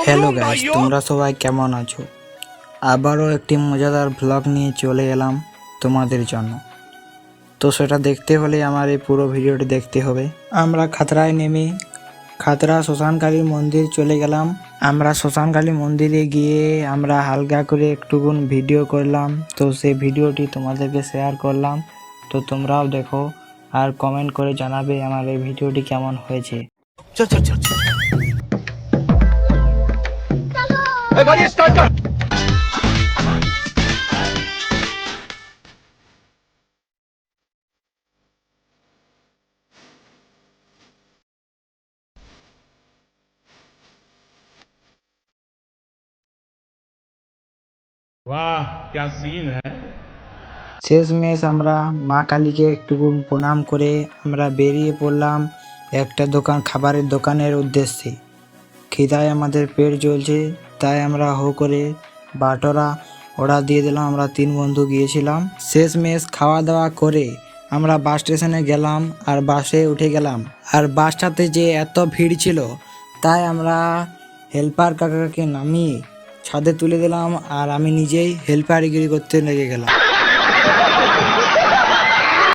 Hello guys, তোমরা সবাই কেমন আছো? আবারও একটি মজাদার ব্লগ নিয়ে চলে এলাম তোমাদের জন্য। তো সেটা দেখতে হলে আমার এই পুরো ভিডিওটি দেখতে হবে। আমরা খাতড়ায় নেমে খাতড়া শ্মশানকালী মন্দির চলে গেলাম। আমরা শ্মশানকালী মন্দিরে গিয়ে আমরা হালকা করে একটুকুন ভিডিও করলাম। তো সেই ভিডিওটি তোমাদেরকে শেয়ার করলাম। তো তোমরাও দেখো আর কমেন্ট করে জানাবে আমার এই ভিডিওটি কেমন হয়েছে। चल चल चल चल ए गाड़ी स्टार्ट कर। वाह क्या सीन है। শেষমেশ আমরা মা কালীকে একটু প্রণাম করে আমরা বেরিয়ে পড়লাম একটা খাবারের দোকানের উদ্দেশ্যে। খিদায় আমাদের পেট জ্বলছে, তাই আমরা হো করে বাটোরা অর্ডার দিয়ে দিলাম। আমরা 3 বন্ধু গিয়েছিলাম। শেষমেশ খাওয়া দাওয়া করে আমরা বাস স্টেশনে গেলাম আর বাসে উঠে গেলাম। আর বাসটাতে যে এত ভিড় ছিল, তাই আমরা হেল্পার কাকাকে নামিয়ে ছাদে তুলে দিলাম আর আমি নিজেই হেল্পারিগিরি করতে লেগে গেলাম।